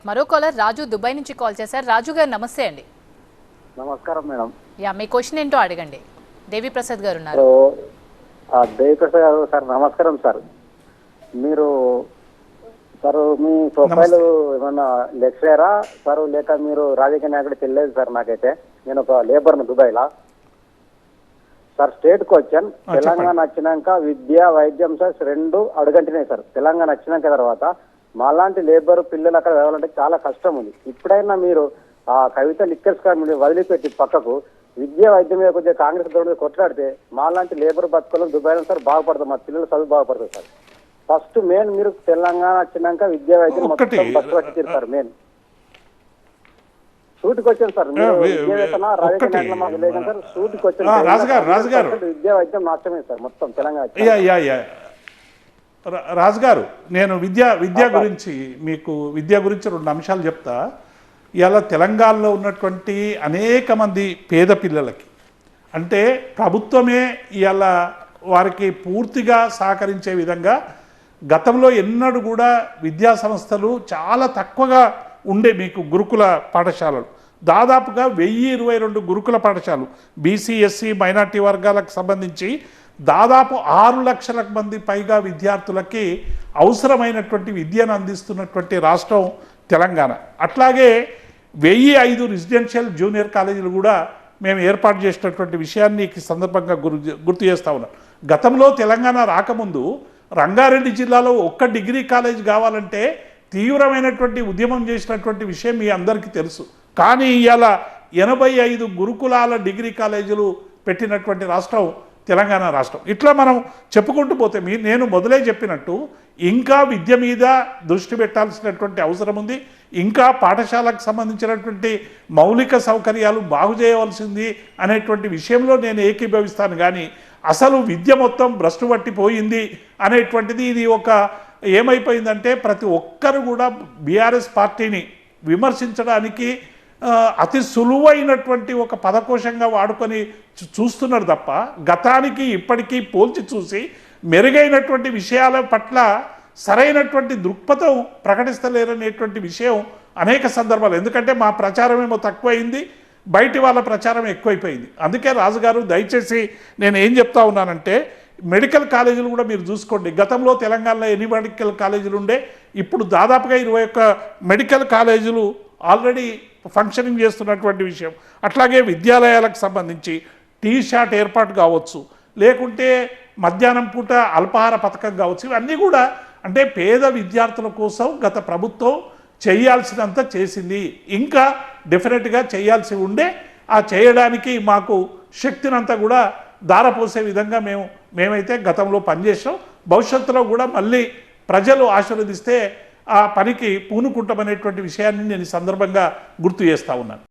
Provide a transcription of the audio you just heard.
మరో కాలర్ రాజు దుబాయ్ నుంచి కాల్ చేశారు. రాజు గారు నమస్తే అండి. నమస్కారం మేడం. మీ క్వశ్చన్ ఏంటో అడగండి. దేవి ప్రసాద్ గారు ఉన్నారు. దేవి ప్రసాద్ గారు సార్ నమస్కారం సార్. మీరు సార్ మీ ప్రొఫైల్ ఏమన్నా లెక్చరరా సార్ లేక మీరు రాజకీయ నాయకుడు తెలియదు సార్. నాకైతే నేను ఒక లేబర్ను దుబాయ్లా సార్. స్టేట్కి వచ్చాను. తెలంగాణ వచ్చినాక విద్య వైద్యం సార్ రెండు అడుగంటినాయి సార్. తెలంగాణ వచ్చినాక తర్వాత మాలాంటి లేబర్ పిల్లలు అక్కడ చదవాలంటే చాలా కష్టం ఉంది. ఇప్పుడైనా మీరు ఆ కవిత లిక్కర్స్ కార్డు వదిలిపెట్టి పక్కకు విద్య వైద్యం మీద కొంచెం కాంగ్రెస్ గవర్నమెంట్ కొట్లాడితే మాలాంటి లేబర్ బతుకులను దుబాయ్లో సార్ బాగుపడతాం. మా పిల్లలు చదువు బాగుపడతారు సార్. ఫస్ట్ మెయిన్ మీరు తెలంగాణ వచ్చినాక విద్య వైద్యం మొత్తం ఫస్ట్ వచ్చారు సార్. మెయిన్ సూటికి వచ్చాను సార్. మీరు విద్యావేత్తన రాజకీయ నాయకులు మాకు లేదు సార్. సూటికి వచ్చాను. విద్య వైద్యం నాశనమే సార్ మొత్తం తెలంగాణ. రాజుగారు నేను విద్య గురించి మీకు విద్య గురించి రెండు అంశాలు చెప్తా. ఇలా తెలంగాణలో ఉన్నటువంటి అనేక మంది పేద పిల్లలకి అంటే ప్రభుత్వమే ఇలా వారికి పూర్తిగా సహకరించే విధంగా గతంలో ఎన్నడూ కూడా విద్యా సంస్థలు చాలా తక్కువగా ఉండే మీకు గురుకుల పాఠశాలలు. దాదాపుగా 1022 గురుకుల పాఠశాలలు బీసీ ఎస్సీ మైనార్టీ వర్గాలకు సంబంధించి దాదాపు 6 లక్షల మంది పైగా విద్యార్థులకి అవసరమైనటువంటి విద్యను అందిస్తున్నటువంటి రాష్ట్రం తెలంగాణ. అట్లాగే 1005 రెసిడెన్షియల్ జూనియర్ కాలేజీలు కూడా మేము ఏర్పాటు చేసినటువంటి విషయాన్ని ఈ సందర్భంగా గుర్తు చేస్తూ ఉన్నాం. గతంలో తెలంగాణ రాకముందు రంగారెడ్డి జిల్లాలో ఒక్క డిగ్రీ కాలేజ్ కావాలంటే తీవ్రమైనటువంటి ఉద్యమం చేసినటువంటి విషయం మీ అందరికీ తెలుసు. కానీ ఇవాళ 85 గురుకులాల డిగ్రీ కాలేజీలు పెట్టినటువంటి రాష్ట్రం తెలంగాణ రాష్ట్రం. ఇట్లా మనం చెప్పుకుంటూ పోతే నేను మొదలే చెప్పినట్టు ఇంకా విద్య మీద దృష్టి పెట్టాల్సినటువంటి అవసరం ఉంది. ఇంకా పాఠశాలకు సంబంధించినటువంటి మౌలిక సౌకర్యాలు బాగు చేయవలసింది అనేటువంటి విషయంలో నేను ఏకీభవిస్తాను. కానీ అసలు విద్య మొత్తం భ్రష్టు పట్టిపోయింది అనేటువంటిది ఇది ఒక ఏమైపోయిందంటే ప్రతి ఒక్కరు కూడా బీఆర్ఎస్ పార్టీని విమర్శించడానికి అతి సులువైనటువంటి ఒక పదకోశంగా వాడుకొని చూస్తున్నారు తప్ప గతానికి ఇప్పటికీ పోల్చి చూసి మెరుగైనటువంటి విషయాల పట్ల సరైనటువంటి దృక్పథం ప్రకటిస్తలేరనేటువంటి విషయం అనేక సందర్భాలు. ఎందుకంటే మా ప్రచారం ఏమో తక్కువైంది, బయటి వాళ్ళ ప్రచారం ఎక్కువైపోయింది. అందుకే రాజుగారు దయచేసి నేను ఏం చెప్తా ఉన్నానంటే మెడికల్ కాలేజీలు కూడా మీరు చూసుకోండి. గతంలో తెలంగాణలో ఎన్ని మెడికల్ కాలేజీలు ఉండే, ఇప్పుడు దాదాపుగా 21 మెడికల్ కాలేజీలు ఆల్రెడీ ఫంక్షనింగ్ చేస్తున్నటువంటి విషయం. అట్లాగే విద్యాలయాలకు సంబంధించి టీ షాట్ ఏర్పాటు కావచ్చు, లేకుంటే మధ్యాహ్నం పూట అల్పాహార పథకం కావచ్చు. ఇవన్నీ కూడా అంటే పేద విద్యార్థుల కోసం గత ప్రభుత్వం చేయాల్సినంత చేసింది. ఇంకా డెఫినెట్గా చేయాల్సి ఉండే ఆ చేయడానికి మాకు శక్తినంతా కూడా దారపోసే విధంగా మేమైతే గతంలో పనిచేసాం. భవిష్యత్తులో కూడా మళ్ళీ ప్రజలు ఆశీర్వదిస్తే ఆ పనికి పూనుకుంటామనేటువంటి విషయాన్ని నేను ఈ సందర్భంగా గుర్తు చేస్తూ ఉన్నాను.